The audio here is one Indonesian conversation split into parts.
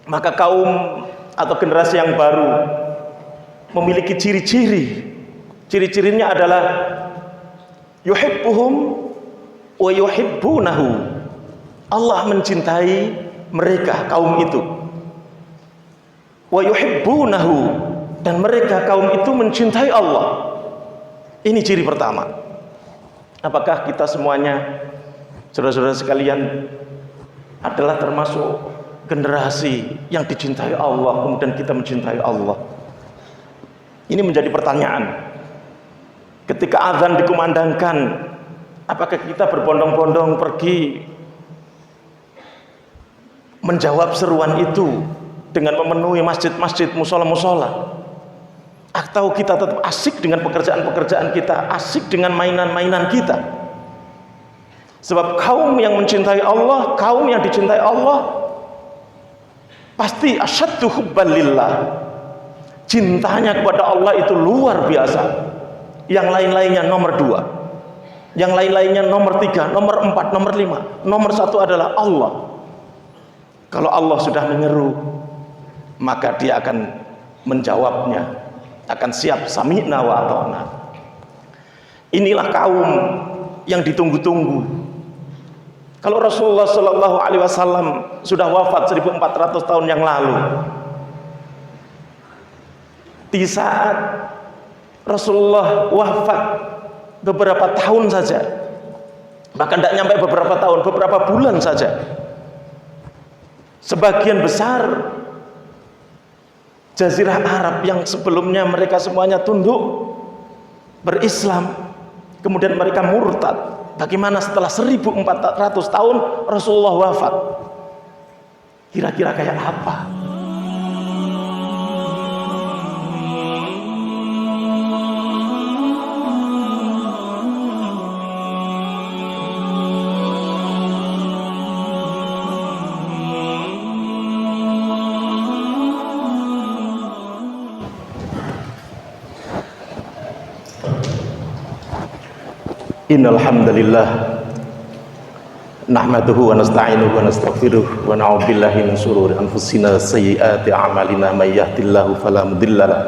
Maka kaum atau generasi yang baru memiliki ciri-ciri. Ciri-cirinya adalah yuhibbuhum wa yuhibbunahu. Allah mencintai mereka, kaum itu. Wa yuhibbunahu, dan mereka, kaum itu, mencintai Allah. Ini ciri pertama. Apakah kita semuanya, saudara-saudara sekalian, adalah termasuk generasi yang dicintai Allah, kemudian kita mencintai Allah? Ini menjadi pertanyaan. Ketika azan dikumandangkan, apakah kita berbondong-bondong pergi menjawab seruan itu dengan memenuhi masjid-masjid, musola-musola? Atau kita tetap asik dengan pekerjaan-pekerjaan kita, asik dengan mainan-mainan kita? Sebab kaum yang mencintai Allah, kaum yang dicintai Allah, pasti asyaddu hubban lillah. Cintanya kepada Allah itu luar biasa. Yang lain-lainnya nomor 2, yang lain-lainnya nomor 3, nomor 4, nomor 5. Nomor 1 adalah Allah. Kalau Allah sudah menyeru, maka dia akan menjawabnya, akan siap sami'na wa ata'na. Inilah kaum yang ditunggu-tunggu. Kalau Rasulullah Shallallahu Alaihi Wasallam sudah wafat 1400 tahun yang lalu, di saat Rasulullah wafat beberapa tahun saja, bahkan tidak nyampe beberapa tahun, beberapa bulan saja, sebagian besar Jazirah Arab yang sebelumnya mereka semuanya tunduk berislam, kemudian mereka murtad. Bagaimana setelah 1400 tahun Rasulullah wafat? Kira-kira kayak apa? Innal hamdalillah nahmaduhu wa nasta'inuhu wa nastaghfiruh wa na'udzu billahi min shururi anfusina sayyiati a'malina may yahdihillahu fala mudilla lahu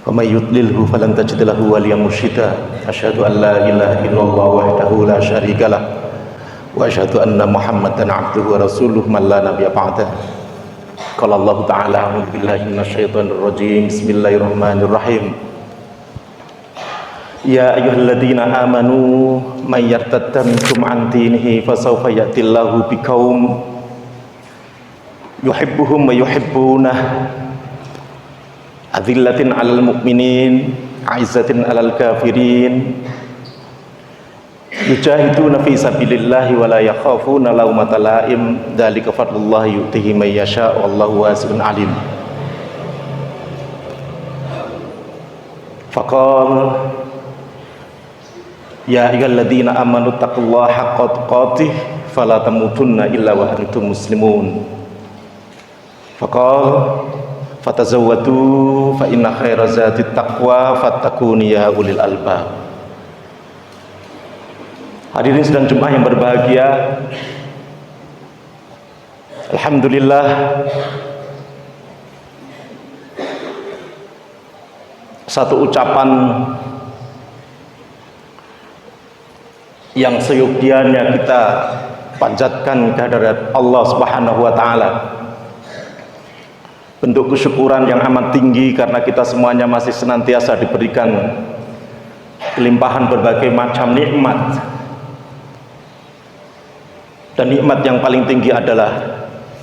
wa may yudlilhu falan tajid lahu waliyyan mursyida. Asyhadu an la ilaha illallah wahdahu la syarika lah wa asyhadu anna Muhammadan 'abduhu wa rasuluhu man la nabiyya ba'dahu. Qala Allah ta'ala a'udzu billahi minasyaitonir rajim. Bismillahirrahmanirrahim. Ya ayyuhalladzina amanu may yartadda minkum an dinihi fasawfa ya'tillahu biqaum yuhibbuhum wa yuhibbunah adzillatin 'alal mu'minin 'izzatin 'alal kafirin yujahiduna fi sabilillahi wa la yakhafuna lawmata la'im dzalika fadlullahi yu'tihi may yasha' wallahu wasi'un 'alim. Faqal ya ayyuhalladzina amanu taqullaha haqqa tuqatih fala tamutunna illa wa antum muslimun. Faqal fatazawwadu fa inna khaira zatit taqwa fattaquni ya ulil albab. Hadirin sidang Jumat yang berbahagia, alhamdulillah satu ucapan yang seyogianya kita panjatkan kehadirat Allah Subhanahu wa taala. Bentuk kesyukuran yang amat tinggi karena kita semuanya masih senantiasa diberikan kelimpahan berbagai macam nikmat. Dan nikmat yang paling tinggi adalah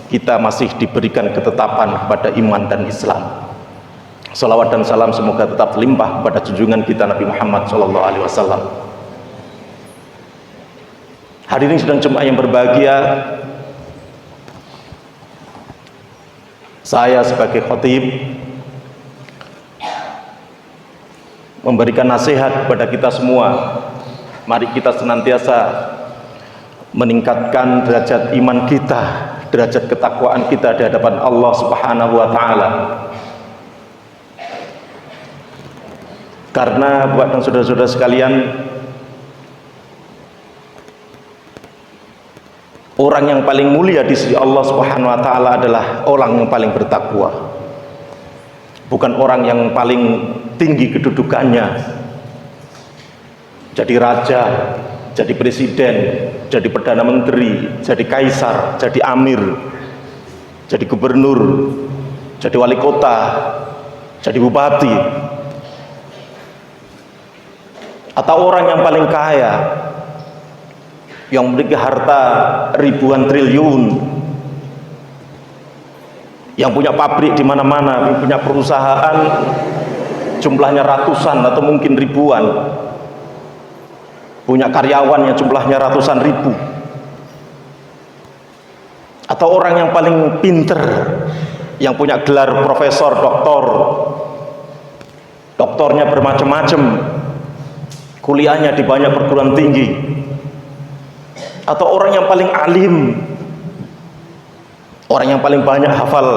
kita masih diberikan ketetapan kepada iman dan Islam. Salawat dan salam semoga tetap limpah kepada junjungan kita Nabi Muhammad SAW. Hadirin sidang Jumat yang berbahagia, saya sebagai khatib memberikan nasihat kepada kita semua. Mari kita senantiasa meningkatkan derajat iman kita, derajat ketakwaan kita di hadapan Allah Subhanahu wa taala. Karena buat dan saudara-saudara sekalian, Orang yang paling mulia di sisi Allah Subhanahu wa taala adalah orang yang paling bertakwa. Bukan orang yang paling tinggi kedudukannya. Jadi raja, jadi presiden, jadi perdana menteri, jadi kaisar, jadi amir, jadi gubernur, jadi wali kota, jadi bupati. Atau orang yang paling kaya, yang memiliki harta ribuan triliun, yang punya pabrik di mana-mana, yang punya perusahaan jumlahnya ratusan atau mungkin ribuan, punya karyawan yang jumlahnya ratusan ribu. Atau orang yang paling pinter, yang punya gelar profesor, doktor, doktornya bermacam-macam, kuliahnya di banyak perguruan tinggi. Atau orang yang paling alim, orang yang paling banyak hafal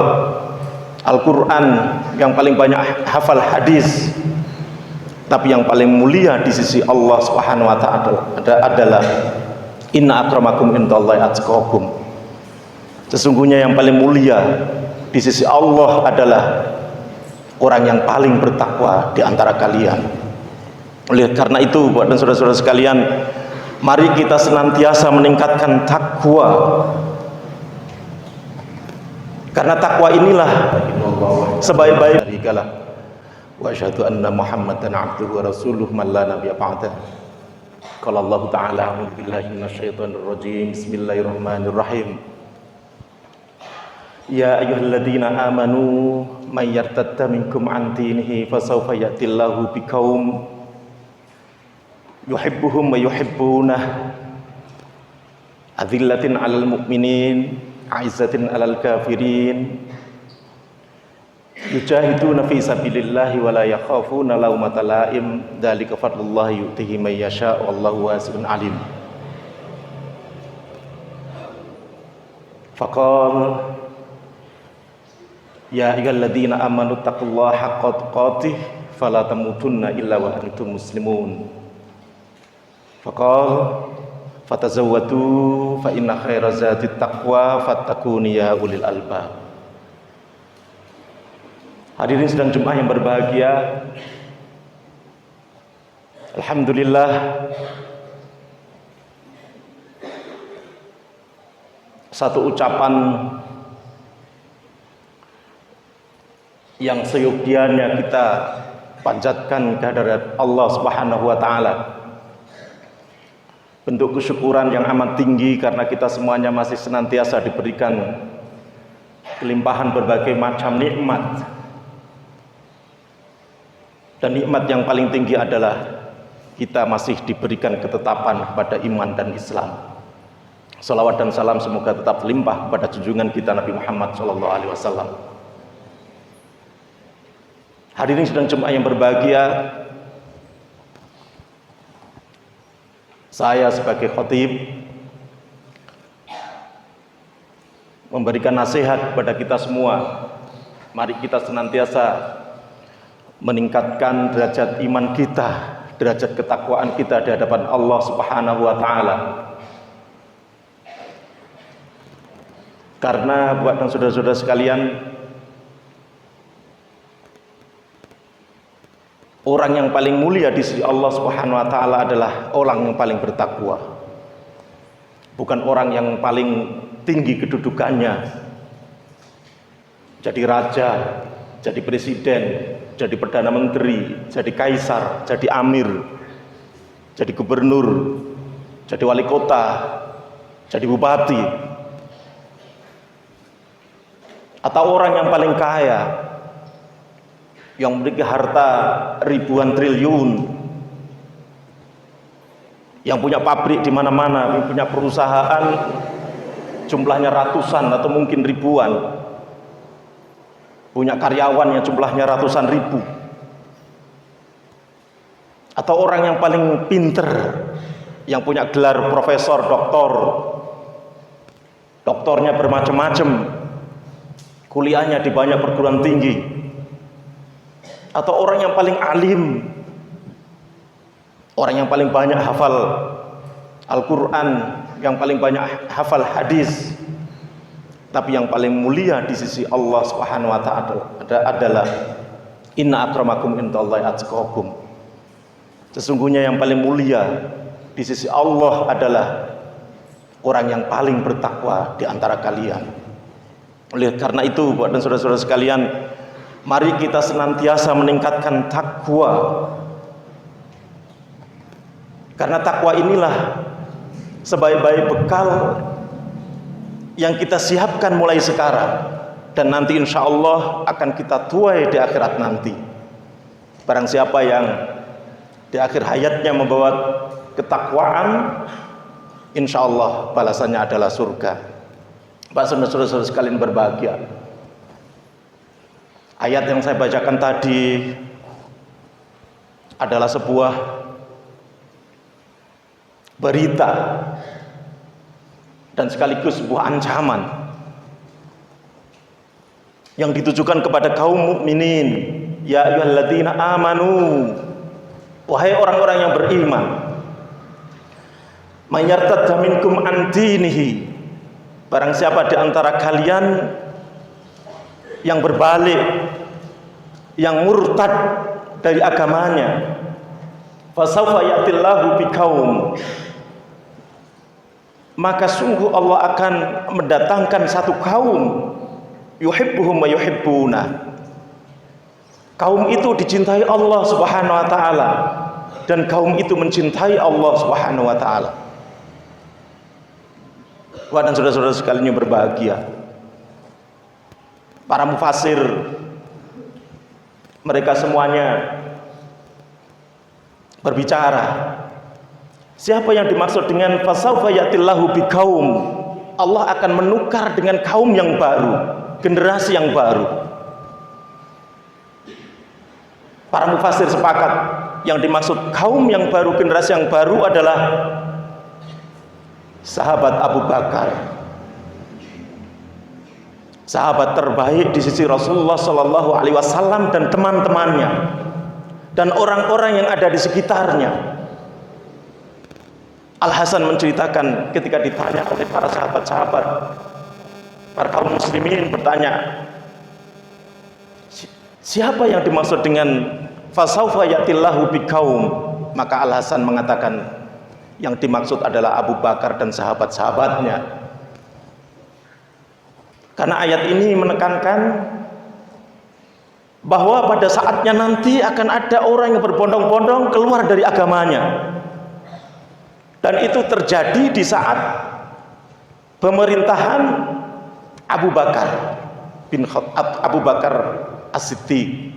Al-Quran, yang paling banyak hafal hadis. Tapi yang paling mulia di sisi Allah Subhanahu wa ta'ala adalah inna akramakum indallahi atqakum. Sesungguhnya yang paling mulia di sisi Allah adalah orang yang paling bertakwa di antara kalian. Oleh karena itu, buat dan saudara-saudara sekalian, mari kita senantiasa meningkatkan takwa. Karena takwa inilah sebaik-baik syarikalah. Wa asyhadu anna Muhammadan abduhu wa rasuluhu man la nabiyya ba'dah. Qala Allah Ta'ala a'udzu billahi minasyaitonir rajim. Bismillahirrahmanirrahim. Ya ayyuhalladzina amanu may yartadda minkum an dinihi fasawfa ya'tillahu biqaum yuhibbuhum wa yuhibbunah adzillatin 'alal mu'minin 'izzatin 'alal kafirin yujahiduna fi sabilillahi wa la yakhafuna laumata laim dzalika fadlullahi yu'tihi may yasha wallahu wasi'un 'alim. Faqala ya ayyuhalladzina amanu taqullaha haqqa tuqatih fala tamutunna illa wa antum muslimun. Faqala fatazawwadu fa inna khaira zadit taqwa fattaquni ya ulil albab. Hadirin sidang Jumat yang berbahagia, alhamdulillah satu ucapan yang seyogianya kita panjatkan kehadirat Allah Subhanahu wa taala. Bentuk kesyukuran yang amat tinggi karena kita semuanya masih senantiasa diberikan kelimpahan berbagai macam nikmat. Dan nikmat yang paling tinggi adalah kita masih diberikan ketetapan kepada iman dan Islam. Salawat dan salam semoga tetap limpah kepada junjungan kita Nabi Muhammad SAW. Hadirin sidang Jumat yang berbahagia, saya sebagai khatib memberikan nasihat kepada kita semua. Mari kita senantiasa meningkatkan derajat iman kita, derajat ketakwaan kita di hadapan Allah Subhanahu wa taala. Karena buat dan saudara-saudara sekalian, orang yang paling mulia di sisi Allah Subhanahu wa taala adalah orang yang paling bertakwa. Bukan orang yang paling tinggi kedudukannya. Jadi raja, jadi presiden, jadi perdana menteri, jadi kaisar, jadi amir, jadi gubernur, jadi wali kota, jadi bupati. Atau orang yang paling kaya, yang memiliki harta ribuan triliun, yang punya pabrik di mana-mana, yang punya perusahaan jumlahnya ratusan atau mungkin ribuan, punya karyawan yang jumlahnya ratusan ribu. Atau orang yang paling pinter, yang punya gelar profesor, doktor, doktornya bermacam-macam, kuliahnya di banyak perguruan tinggi. Atau orang yang paling alim, orang yang paling banyak hafal Al-Quran, yang paling banyak hafal hadis, tapi yang paling mulia di sisi Allah Subhanahu wa taala adalah inna akramakum indallahi atqakum. Sesungguhnya yang paling mulia di sisi Allah adalah orang yang paling bertakwa di antara kalian. Oleh karena itu, Bapak dan saudara-saudara sekalian, mari kita senantiasa meningkatkan takwa. Karena takwa inilah sebaik-baik bekal yang kita siapkan mulai sekarang, dan nanti insya Allah akan kita tuai di akhirat nanti. Barang siapa yang di akhir hayatnya membawa ketakwaan, insya Allah balasannya adalah surga. Pak saudara-saudara sekalian berbahagia, ayat yang saya bacakan tadi adalah sebuah berita dan sekaligus sebuah ancaman yang ditujukan kepada kaum mukminin. Ya ayyuhalladzina amanu, wahai orang-orang yang beriman, may yartadda minkum an dinihi, barang siapa di antara kalian yang berbalik, yang murtad dari agamanya, fasawfa ya'tillahu biqaum, maka sungguh Allah akan mendatangkan satu kaum yuhibbuhum wa yuhibbuna. Kaum itu dicintai Allah Subhanahu wa taala dan kaum itu mencintai Allah Subhanahu wa taala. Bapak dan saudara-saudara sekalian yang berbahagia, para mufasir mereka semuanya berbicara, siapa yang dimaksud dengan fasawfa ya'tillahu biqaum, Allah akan menukar dengan kaum yang baru, generasi yang baru. Para mufasir sepakat yang dimaksud kaum yang baru, generasi yang baru adalah sahabat Abu Bakar, sahabat terbaik di sisi Rasulullah Shallallahu Alaihi Wasallam dan teman-temannya dan orang-orang yang ada di sekitarnya. Al Hasan menceritakan ketika ditanya oleh para sahabat-sahabat, para kaum muslimin bertanya, siapa yang dimaksud dengan fasawfa ya'tillahu biqaum? Maka Al Hasan mengatakan yang dimaksud adalah Abu Bakar dan sahabat-sahabatnya. Karena ayat ini menekankan bahwa pada saatnya nanti akan ada orang yang berbondong-bondong keluar dari agamanya, dan itu terjadi di saat pemerintahan Abu Bakar bin Abu Bakar As-Siddiq.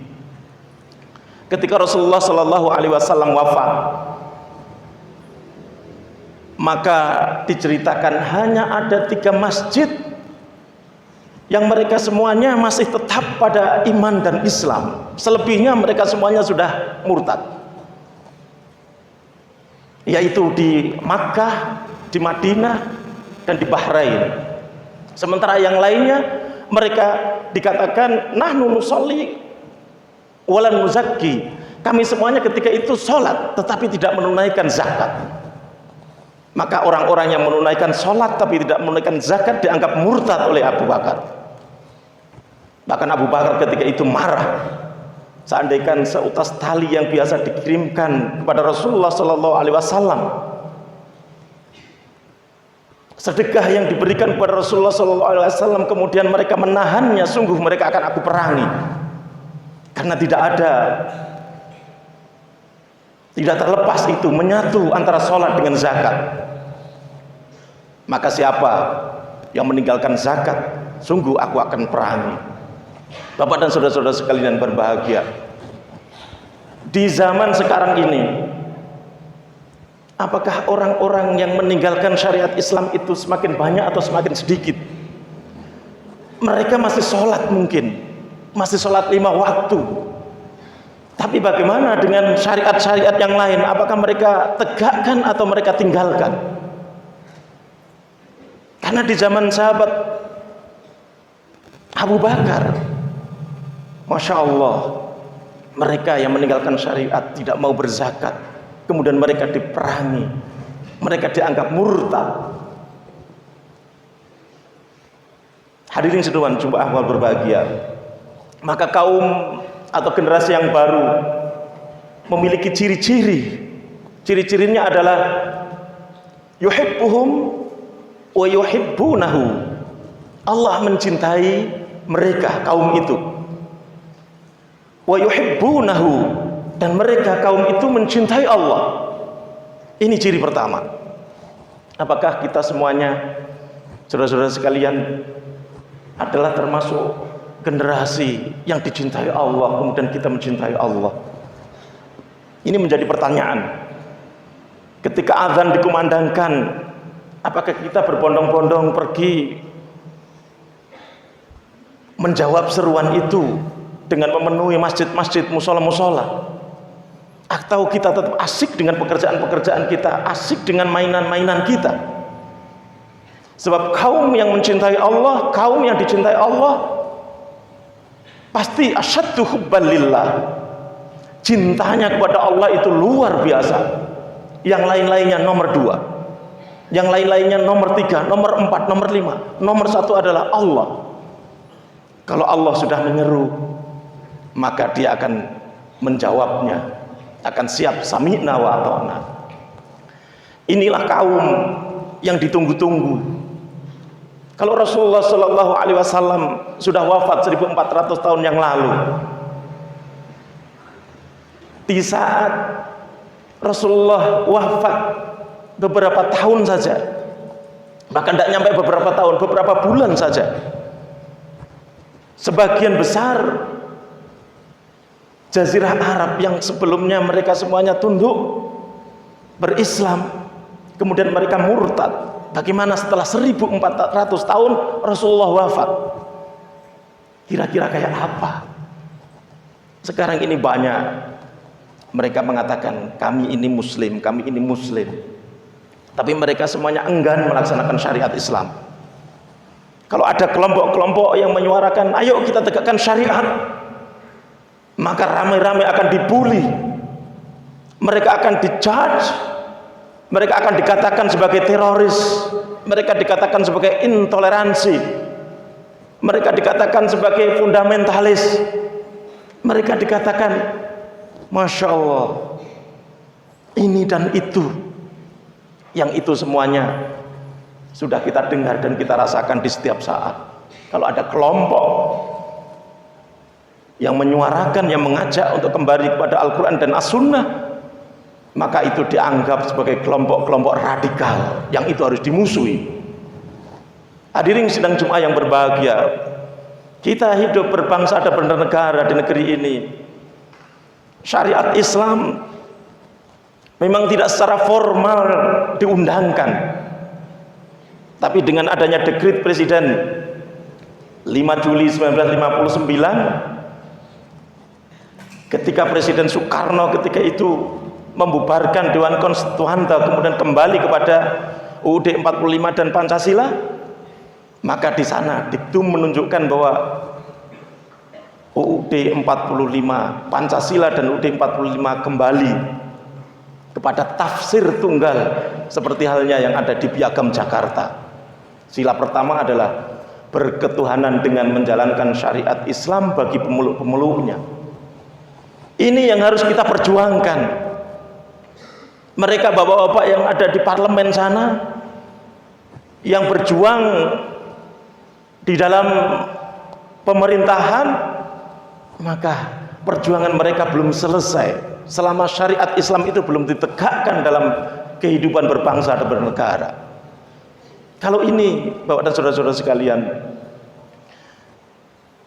Ketika Rasulullah Shallallahu Alaihi Wasallam wafat, maka diceritakan hanya ada 3 masjid yang mereka semuanya masih tetap pada iman dan Islam. Selebihnya mereka semuanya sudah murtad, yaitu di Makkah, di Madinah, dan di Bahrain. Sementara yang lainnya mereka dikatakan nahnu nusolli walan nuzakki, kami semuanya ketika itu sholat tetapi tidak menunaikan zakat. Maka orang-orang yang menunaikan sholat tapi tidak menunaikan zakat dianggap murtad oleh Abu Bakar. Bahkan Abu Bakar ketika itu marah. Seandainya seutas tali yang biasa dikirimkan kepada Rasulullah Shallallahu Alaihi Wasallam, sedekah yang diberikan kepada Rasulullah Shallallahu Alaihi Wasallam, kemudian mereka menahannya, sungguh mereka akan aku perangi. Karena tidak terlepas itu menyatu antara sholat dengan zakat. Maka siapa yang meninggalkan zakat, sungguh aku akan perangi. Bapak dan saudara-saudara sekalian berbahagia, di zaman sekarang ini, apakah orang-orang yang meninggalkan syariat Islam itu semakin banyak atau semakin sedikit? Mereka masih sholat, mungkin masih sholat 5 waktu, tapi bagaimana dengan syariat-syariat yang lain? Apakah mereka tegakkan atau mereka tinggalkan? Karena di zaman sahabat Abu Bakar, Masya Allah, mereka yang meninggalkan syariat, tidak mau berzakat, kemudian mereka diperangi, mereka dianggap murtad. Hadirin sekalian Jumat awal berbahagia, maka kaum atau generasi yang baru memiliki ciri-ciri. Ciri-cirinya adalah yuhibbuhum wa yuhibbunahu. Allah mencintai mereka, kaum itu. Wa yuhibbunahu, dan mereka kaum itu mencintai Allah. Ini ciri pertama. Apakah kita semuanya, saudara-saudara sekalian, adalah termasuk generasi yang dicintai Allah, kemudian kita mencintai Allah? Ini menjadi pertanyaan. Ketika azan dikumandangkan, apakah kita berbondong-bondong pergi menjawab seruan itu dengan memenuhi masjid-masjid, musola-musola? Atau kita tetap asik dengan pekerjaan-pekerjaan kita, asik dengan mainan-mainan kita? Sebab kaum yang mencintai Allah, kaum yang dicintai Allah, pasti asyaddu hubban lillah. Cintanya kepada Allah itu luar biasa. Yang lain-lainnya nomor 2, yang lain-lainnya nomor 3, nomor 4, nomor 5. Nomor 1 adalah Allah. Kalau Allah sudah menyeru, maka dia akan menjawabnya, akan siap sami'na wa ata'na. Inilah kaum yang ditunggu-tunggu. Kalau Rasulullah Shallallahu Alaihi Wasallam sudah wafat 1400 tahun yang lalu, di saat Rasulullah wafat beberapa tahun saja, bahkan tidak nyampe beberapa tahun, beberapa bulan saja, sebagian besar Jazirah Arab yang sebelumnya mereka semuanya tunduk berislam, kemudian mereka murtad. Bagaimana setelah 1400 tahun Rasulullah wafat? Kira-kira kayak apa? Sekarang ini banyak mereka mengatakan kami ini muslim, kami ini muslim, tapi mereka semuanya enggan melaksanakan syariat Islam. Kalau ada kelompok-kelompok yang menyuarakan ayo kita tegakkan syariat, maka ramai-ramai akan dibully, mereka akan dijudge, mereka akan dikatakan sebagai teroris, mereka dikatakan sebagai intoleransi, mereka dikatakan sebagai fundamentalis, mereka dikatakan Masya Allah ini dan itu. Yang itu semuanya sudah kita dengar dan kita rasakan di setiap saat. Kalau ada kelompok yang menyuarakan, yang mengajak untuk kembali kepada Al-Quran dan As-Sunnah, maka itu dianggap sebagai kelompok-kelompok radikal yang itu harus dimusuhi. Hadirin sidang Jumat yang berbahagia, kita hidup berbangsa dan bernegara di negeri ini. Syariat Islam memang tidak secara formal diundangkan, tapi dengan adanya dekret Presiden 5 Juli 1959, ketika Presiden Soekarno ketika itu membubarkan Dewan Konstituante, kemudian kembali kepada UUD 45 dan Pancasila, maka di sana diktum menunjukkan bahwa UUD 45 Pancasila dan UUD 45 kembali kepada tafsir tunggal seperti halnya yang ada di Piagam Jakarta. Sila pertama adalah berketuhanan dengan menjalankan syariat Islam bagi pemeluk-pemeluknya. Ini yang harus kita perjuangkan. Mereka bapak-bapak yang ada di parlemen sana, yang berjuang di dalam pemerintahan, maka perjuangan mereka belum selesai selama syariat Islam itu belum ditegakkan dalam kehidupan berbangsa dan bernegara. Kalau ini Bapak dan saudara-saudara sekalian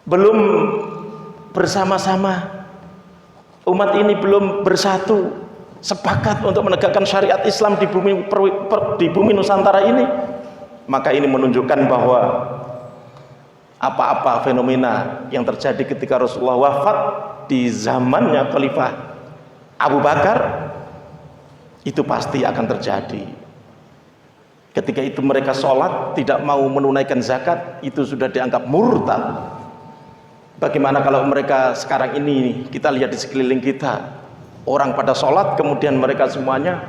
belum bersama-sama, umat ini belum bersatu sepakat untuk menegakkan syariat Islam di bumi Nusantara ini, maka ini menunjukkan bahwa apa-apa fenomena yang terjadi ketika Rasulullah wafat di zamannya Khalifah Abu Bakar itu pasti akan terjadi. Ketika itu mereka sholat tidak mau menunaikan zakat, itu sudah dianggap murtad. Bagaimana kalau mereka sekarang ini, kita lihat di sekeliling kita, orang pada sholat kemudian mereka semuanya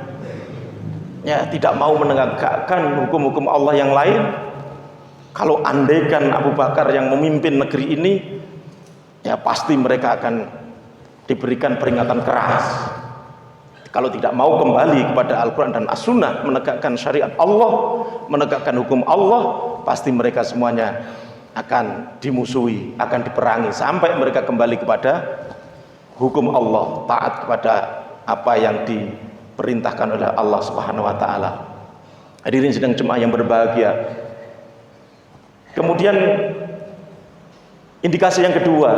ya tidak mau menegakkan hukum-hukum Allah yang lain, Kalau andaikan Abu Bakar yang memimpin negeri ini, ya pasti mereka akan diberikan peringatan keras. Kalau tidak mau kembali kepada Al-Quran dan As-Sunnah, menegakkan syariat Allah, menegakkan hukum Allah, pasti mereka semuanya akan dimusuhi, akan diperangi sampai mereka kembali kepada hukum Allah, taat kepada apa yang diperintahkan oleh Allah Subhanahu wa taala. Hadirin sidang jemaah yang berbahagia. Kemudian indikasi yang kedua,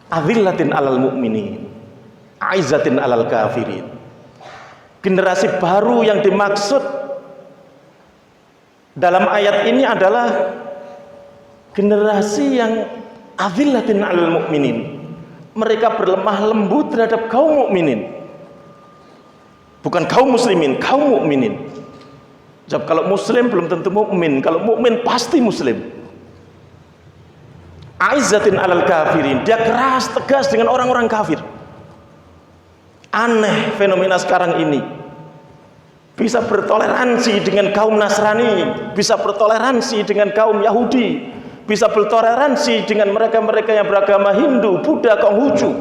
azillatin alal mu'minin, aizzatin alal kafirin. Generasi baru yang dimaksud dalam ayat ini adalah generasi yang azillatin alal mu'minin. Mereka berlemah lembut terhadap kaum mukminin. Bukan kaum muslimin, kaum mukminin. Sebab kalau muslim belum tentu mukmin, kalau mukmin pasti muslim. Aizzatin alal kafirin, dia keras tegas dengan orang-orang kafir. Aneh fenomena sekarang ini. Bisa bertoleransi dengan kaum Nasrani, bisa bertoleransi dengan kaum Yahudi, bisa bertoleransi dengan mereka-mereka yang beragama Hindu, Buddha, Konghucu.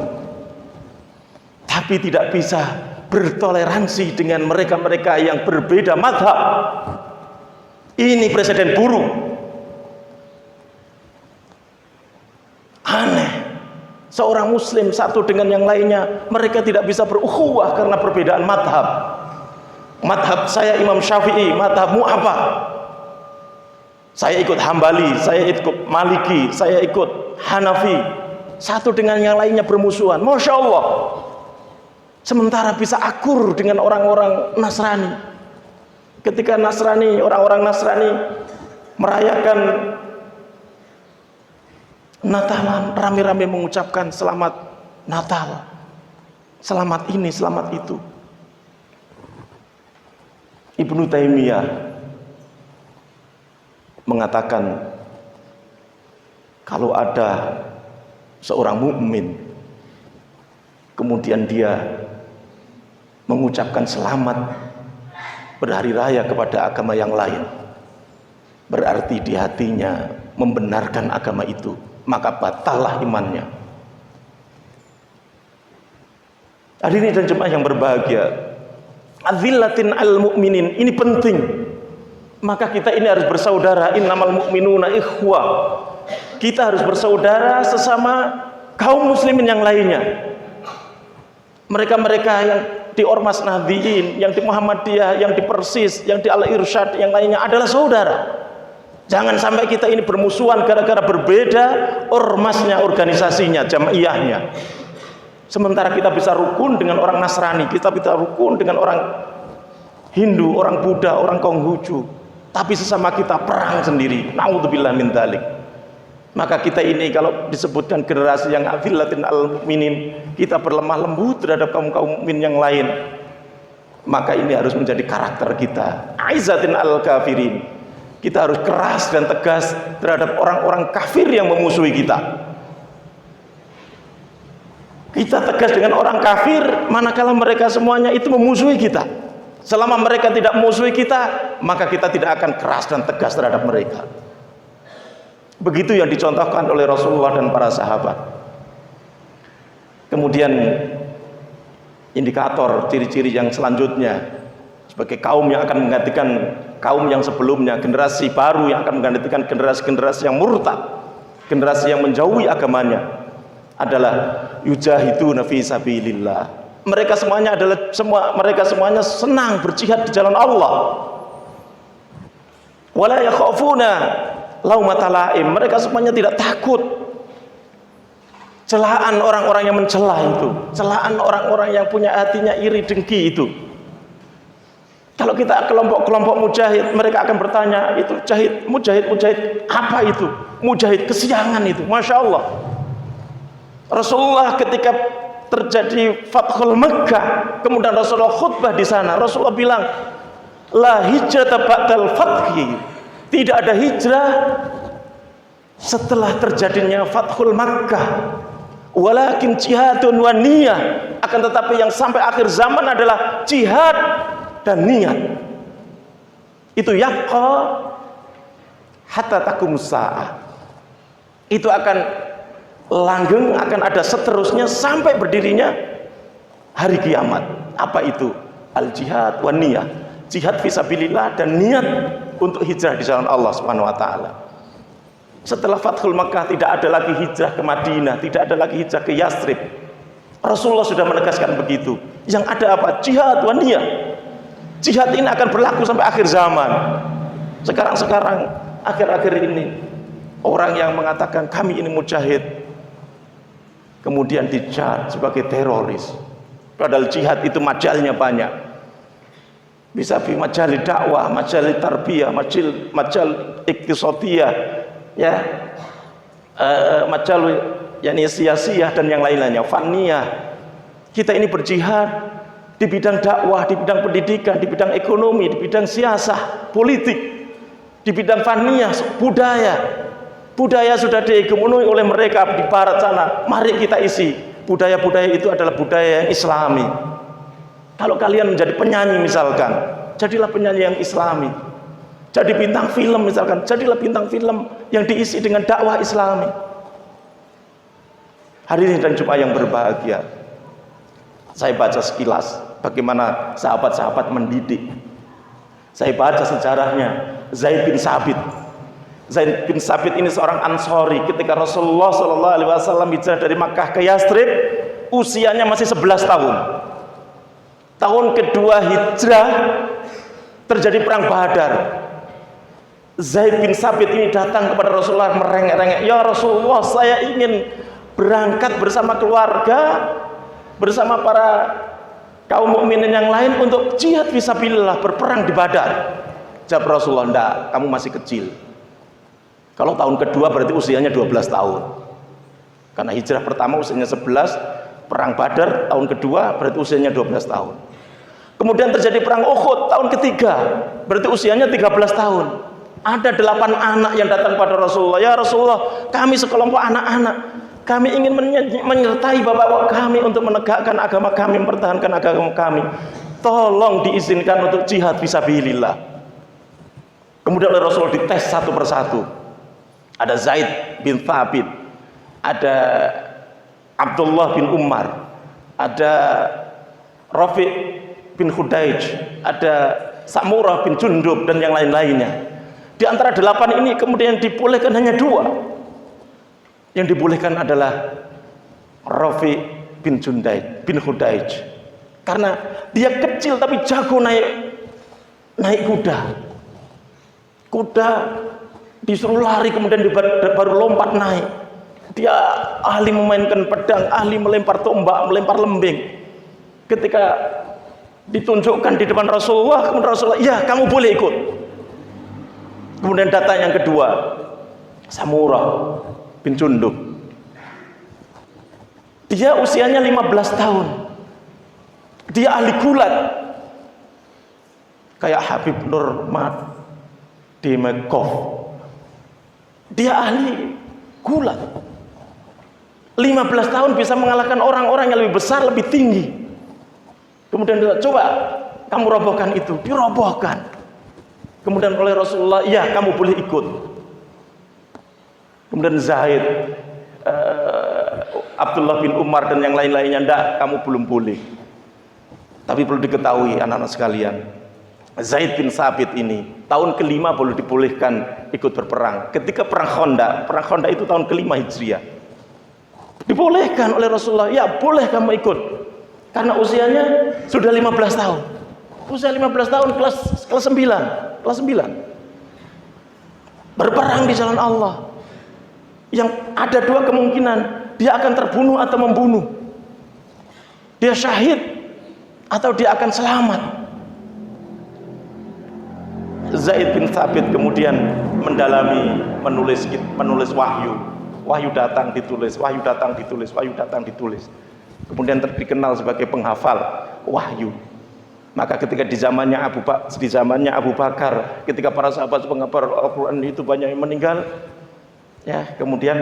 Tapi tidak bisa bertoleransi dengan mereka-mereka yang berbeda mazhab. Ini presiden buruk. Aneh, seorang muslim satu dengan yang lainnya, mereka tidak bisa berukhuwah karena perbedaan madhab. Madhab saya Imam Syafi'i, madhabmu apa? Saya ikut Hambali, saya ikut Maliki, saya ikut Hanafi. Satu dengan yang lainnya bermusuhan. Masya Allah. Sementara bisa akur dengan orang-orang Nasrani. Ketika Nasrani, orang-orang Nasrani merayakan Natalan, rame-rame mengucapkan selamat Natal, selamat ini, selamat itu. Ibnu Taimiyah mengatakan, kalau ada seorang mukmin kemudian dia mengucapkan selamat berhari raya kepada agama yang lain, berarti di hatinya membenarkan agama itu, maka batallah imannya. Hadirin dan jemaah yang berbahagia, azillatin al mu'minin, ini penting. Maka kita ini harus bersaudara, innamal mu'minuna ikhwah. Kita harus bersaudara sesama kaum muslimin yang lainnya. Mereka-mereka yang di Ormas Nahdliyin, yang di Muhammadiyah, yang di Persis, yang di Al-Irsyad, yang lainnya adalah saudara. Jangan sampai kita ini bermusuhan gara-gara berbeda ormasnya, organisasinya, jamaiyahnya. Sementara kita bisa rukun dengan orang Nasrani, kita bisa rukun dengan orang Hindu, orang Buddha, orang Konghucu, tapi sesama kita perang sendiri. Naudzubillah min dzalik. Maka kita ini kalau disebutkan generasi yang azillatin al mu'minin, kita berlemah lembut terhadap kaum-kaum mukmin yang lain. Maka ini harus menjadi karakter kita. Aizzatin al kafirin. Kita harus keras dan tegas terhadap orang-orang kafir yang memusuhi kita. Kita tegas dengan orang kafir manakala mereka semuanya itu memusuhi kita. Selama mereka tidak memusuhi kita, maka kita tidak akan keras dan tegas terhadap mereka. Begitu yang dicontohkan oleh Rasulullah dan para sahabat. Kemudian indikator ciri-ciri yang selanjutnya sebagai kaum yang akan menggantikan kaum yang sebelumnya, generasi baru yang akan menggantikan generasi-generasi yang murtad, generasi yang menjauhi agamanya, adalah yujahiduna fi sabilillah. Mereka semuanya senang berjihad di jalan Allah. Wala yakhafuna laumata laim. Mereka semuanya tidak takut celaan orang-orang yang mencela itu, celaan orang-orang yang punya hatinya iri dengki itu. Kalau kita kelompok-kelompok mujahid, mereka akan bertanya, itu mujahid apa itu? Mujahid kesiangan itu. Masya Allah. Rasulullah ketika terjadi Fathul Makkah, kemudian Rasulullah khutbah di sana, Rasulullah bilang, la hijrata ba'dal fathi. Tidak ada hijrah setelah terjadinya Fathul Makkah. Walakin jihadun wa niyah. Akan tetapi yang sampai akhir zaman adalah jihad dan niat. itu yabqa hatta taqumus saah. Itu akan langgeng, akan ada seterusnya sampai berdirinya hari kiamat. Apa itu? Al jihad wan niyah. Jihad fisabilillah dan niat untuk hijrah di jalan Allah Subhanahu wa taala. Setelah Fathul Makkah tidak ada lagi hijrah ke Madinah, tidak ada lagi hijrah ke Yathrib. Rasulullah sudah menegaskan begitu. Yang ada apa? Jihad wan niyah. Jihad ini akan berlaku sampai akhir zaman. Sekarang akhir-akhir ini orang yang mengatakan kami ini mujahid kemudian dicat sebagai teroris. Padahal jihad itu majalnya banyak. Bisa fi majal dakwah, majal tarbiyah, majal iktisadiyah, ya, majal yakni siyasiyah dan yang lain-lainnya, faniyah. Kita ini berjihad di bidang dakwah, di bidang pendidikan, di bidang ekonomi, di bidang siasah, politik, di bidang faniyah, budaya. Budaya sudah dihegemoni oleh mereka di barat sana. Mari kita isi. Budaya-budaya itu adalah budaya yang islami. Kalau kalian menjadi penyanyi misalkan, jadilah penyanyi yang islami. Jadi bintang film misalkan, jadilah bintang film yang diisi dengan dakwah islami. Hari ini dan Jumat yang berbahagia, saya baca sekilas bagaimana sahabat-sahabat mendidik. Saya baca sejarahnya Zaid bin Sabit. Zaid bin Sabit ini seorang Ansori. Ketika Rasulullah SAW hijrah dari Makkah ke Yathrib, usianya masih 11 tahun. Tahun kedua hijrah terjadi perang Badar. Zaid bin Sabit ini datang kepada Rasulullah merengek-rengek, "Ya Rasulullah, saya ingin berangkat bersama keluarga, bersama para kaum mukminin yang lain untuk jihad fisabilillah, berperang di Badar." Jawab Rasulullah, "Enggak, kamu masih kecil." Kalau tahun kedua berarti usianya 12 tahun. Karena hijrah pertama usianya 11, perang Badar tahun kedua berarti usianya 12 tahun. Kemudian terjadi perang Uhud tahun ketiga, berarti usianya 13 tahun. Ada 8 anak yang datang pada Rasulullah, "Ya Rasulullah, kami sekelompok anak-anak, kami ingin menyertai bapak-bapak kami untuk menegakkan agama kami, mempertahankan agama kami. Tolong diizinkan untuk jihad fisabilillah." Kemudian oleh Rasulullah dites satu persatu. Ada Zaid bin Thabit, ada Abdullah bin Umar, ada Rafiq bin Khudaij, ada Samurah bin Jundub dan yang lain-lainnya. Di antara 8 ini kemudian dibolehkan hanya 2. Yang dibolehkan adalah Rafiq bin Jundaid bin Khudaij. Karena dia kecil tapi jago naik kuda. Kuda disuruh lari kemudian baru lompat naik. Dia ahli memainkan pedang, ahli melempar tombak, melempar lembing. Ketika ditunjukkan di depan Rasulullah, kemudian Rasulullah, "Ya, kamu boleh ikut." Kemudian datang yang kedua, Samurah bin Jundub. Dia usianya 15 tahun. Dia ahli gulat. Kayak Habib Nurmat Demekov. Dia ahli gulat. 15 tahun bisa mengalahkan orang-orang yang lebih besar, lebih tinggi. Kemudian dia, "Coba kamu robohkan itu." Dirobohkan. Kemudian oleh Rasulullah, "Ya, kamu boleh ikut." Kemudian Zaid, Abdullah bin Umar dan yang lain-lainnya, "Enggak, kamu belum boleh." Tapi perlu diketahui anak-anak sekalian, Zaid bin Sabit ini tahun ke-5 boleh dibolehkan ikut berperang. Ketika perang Khandaq itu tahun ke-5 Hijriah. Dibolehkan oleh Rasulullah, "Ya, boleh kamu ikut." Karena usianya sudah 15 tahun. Usia 15 tahun kelas 9. Berperang di jalan Allah. Yang ada 2 kemungkinan, dia akan terbunuh atau membunuh. Dia syahid atau dia akan selamat. Zaid bin Thabit kemudian mendalami, menulis wahyu. Wahyu datang ditulis, wahyu datang ditulis, wahyu datang ditulis. Kemudian dikenal sebagai penghafal wahyu. Maka ketika di zamannya Abu Bakar, ketika para sahabat penghafal Al-Quran itu banyak yang meninggal, ya, kemudian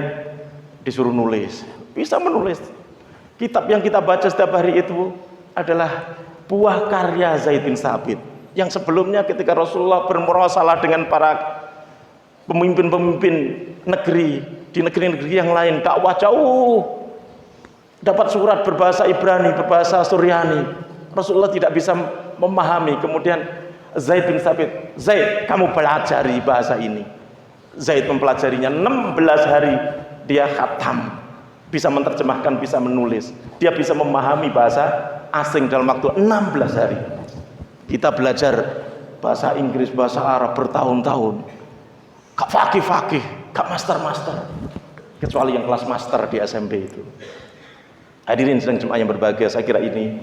disuruh nulis. Bisa menulis. Kitab yang kita baca setiap hari itu adalah buah karya Zaid bin Sabit. Yang sebelumnya ketika Rasulullah bermurosalah dengan para pemimpin-pemimpin negeri di negeri-negeri yang lain, dakwah jauh, dapat surat berbahasa Ibrani, berbahasa Suryani, Rasulullah tidak bisa memahami. Kemudian Zaid bin Sabit, Zaid, kamu pelajari bahasa ini. Zaid mempelajarinya 16 hari, dia khatam, bisa menerjemahkan, bisa menulis, dia bisa memahami bahasa asing dalam waktu 16 hari. Kita belajar bahasa Inggris, bahasa Arab bertahun-tahun, gak fakih-fakih, gak master-master, kecuali yang kelas master di SMP itu. Hadirin sedang jemaah yang berbahagia, saya kira ini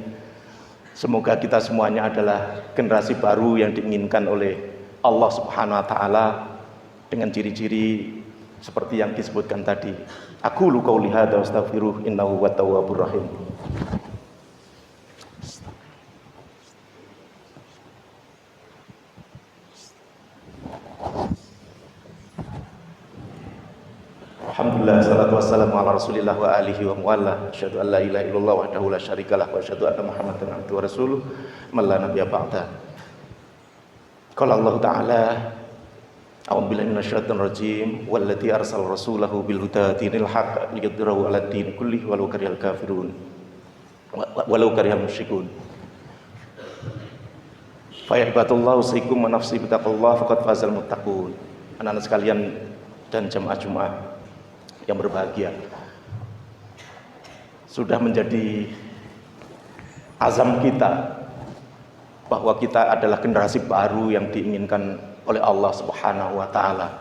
semoga kita semuanya adalah generasi baru yang diinginkan oleh Allah Subhanahu wa taala dengan ciri-ciri seperti yang disebutkan tadi. Aqulu qauli hadza wa astaghfiruh innahu huwat tawwabur rahim. Alhamdulillah, salatu wassalamu ala rasulillah wa alihi wa muwallah. Asyhadu an la ilaha illallah wahdahu la syarikalah wa asyhadu anna Muhammadan abduhu wa rasuluh man la nabiyya ba'da. Qala Allah Ta'ala, a'udzu billahi minasyaitonir rajim, wallati arsala rasulahu bil huda dinil haqq liyudhhirahu 'alad din kullihi walau karihal kafirun walau karihal musyrikun. Fa ya ibadallahu usikum wa nafsi bittaqullah faqad fazal muttaqun. Anak-anak sekalian dan jamaah Jumat yang berbahagia, sudah menjadi azam kita bahwa kita adalah generasi baru yang diinginkan oleh Allah Subhanahu wa taala.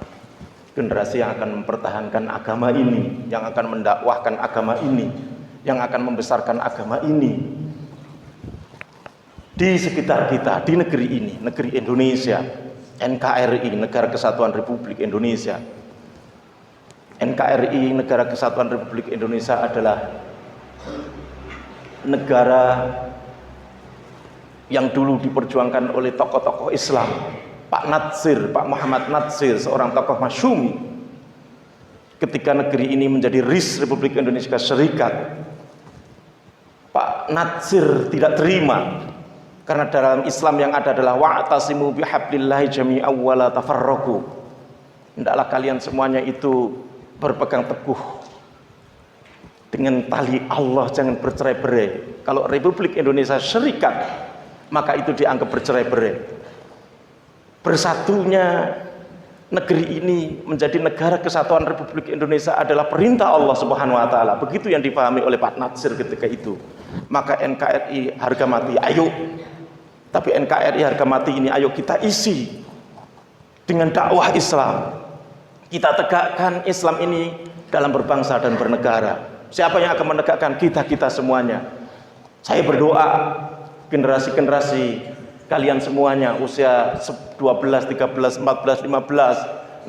Generasi yang akan mempertahankan agama ini, yang akan mendakwahkan agama ini, yang akan membesarkan agama ini di sekitar kita, di negeri ini, negeri Indonesia, NKRI, Negara Kesatuan Republik Indonesia. NKRI, Negara Kesatuan Republik Indonesia, adalah negara yang dulu diperjuangkan oleh tokoh-tokoh Islam. Pak Natsir, Pak Muhammad Natsir, seorang tokoh masyhumi. Ketika negeri ini menjadi RIS Republik Indonesia Serikat, Pak Natsir tidak terima, karena dalam Islam yang ada adalah wa'tasimu bihablillahi jami'an wa la tafarraqu. Hendaklah kalian semuanya itu berpegang teguh dengan tali Allah, jangan bercerai-berai. Kalau Republik Indonesia Serikat, maka itu dianggap bercerai-berai. Bersatunya negeri ini menjadi Negara Kesatuan Republik Indonesia adalah perintah Allah Subhanahu wa taala. Begitu yang dipahami oleh Pak Natsir ketika itu. Maka NKRI harga mati, ayo. Tapi NKRI harga mati ini ayo kita isi dengan dakwah Islam. Kita tegakkan Islam ini dalam berbangsa dan bernegara. Siapa yang akan menegakkan? Kita semuanya. Saya berdoa generasi-generasi kalian semuanya usia 12, 13, 14, 15, 16,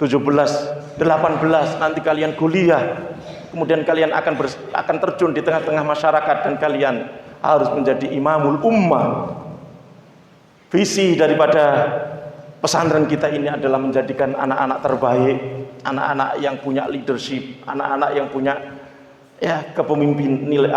17, 18, nanti kalian kuliah. Kemudian kalian akan terjun di tengah-tengah masyarakat dan kalian harus menjadi imamul ummah. Visi daripada pesantren kita ini adalah menjadikan anak-anak terbaik, anak-anak yang punya leadership, anak-anak yang punya kepemimpin, nilai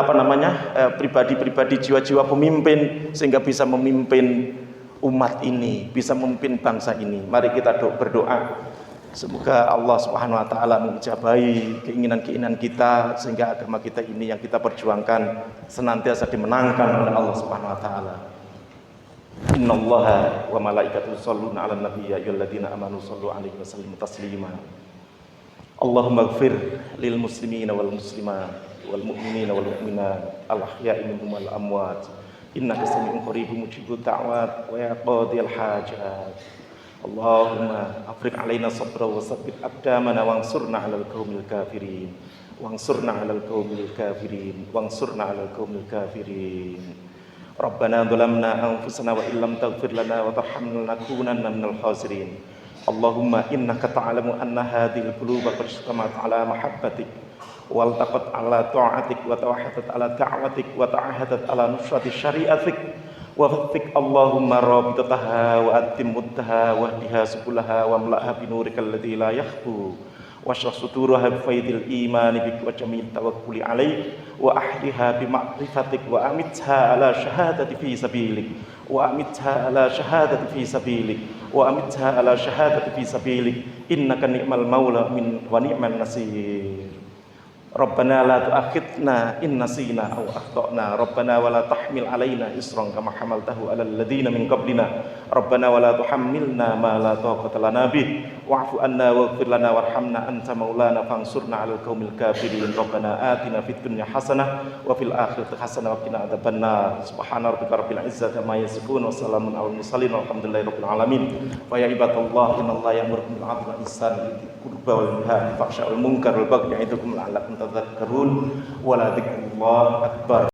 pribadi-pribadi, jiwa-jiwa pemimpin, sehingga bisa memimpin umat ini, bisa memimpin bangsa ini. Mari kita berdoa semoga Allah Subhanahu wa taala mengijabahi keinginan-keinginan kita, sehingga agama kita ini yang kita perjuangkan senantiasa dimenangkan oleh Allah Subhanahu wa taala. Innallaha wa malaikatahu yusholluna 'alan nabi ya ayyuhalladzina amanu shollu 'alaihi wa sallimu taslima. Allahumma ighfir lil muslimina wal muslimat wal mu'minina wal mu'minat al ahya'i minhum wal amwat innaka sami'un qaribun mujibud da'wat wa ya qadiyal hajat. Allahumma afriq 'alaina sabra wa tsabbit aqdamana wansurna 'alal qaumil kafirin wansurna 'alal qaumil kafirin wansurna 'alal qaumil kafirin. Rabbana dhalamna anfusana wa illam taghfir lana wa tarhamna lanakunanna minal khasirin. Allahumma innaka ta'lamu anna hadhil quluba qad ijtama'at ala mahabbatik wal taqat ala ta'atik wa tawahadat ala da'watik wa ta'ahadat ala nusrati syari'atik wa fattik Allahumma rabitataha wa atim muddaha wa hdiha subulaha wa mla'ha binurikal ladzi la yakhbu washrah suduraha bi faidil imani bik wa jamil tawakkuli alaik wa ahliha bi ma'rifatik wa amitha ala syahadati fi sabilik wa amitha ala syahadati fi sabilik wa amitha ala syahadati fi sabilik innaka ni'mal maula min wa ni'man nasir. Rabbana la tu'akhidna in nasina aw akhtana Rabbana wa la tahmil alaina isran kama hamaltahu alal ladzina min qablina Rabbana wa la tuhammilna ma la taqata lana bih wa'fu anna waghfir lana warhamna anta maulana fansurna 'alal qaumil kafirin. Rabbana atina fid dunya hasanah wa fil akhirati hasanah wa qina adzabannar. Subhana rabbika rabbil izzati amma yasifun wa salamun 'alal mursalin walhamdulillahi rabbil alamin. Fa ya ibadallah innallaha ya'muru bil 'adli wal ihsani qurba wal nahy 'anil fahsya'i wal munkar wal baghi ya'idukum la'allakum tadhakkarun wa la dzikrullahi akbar.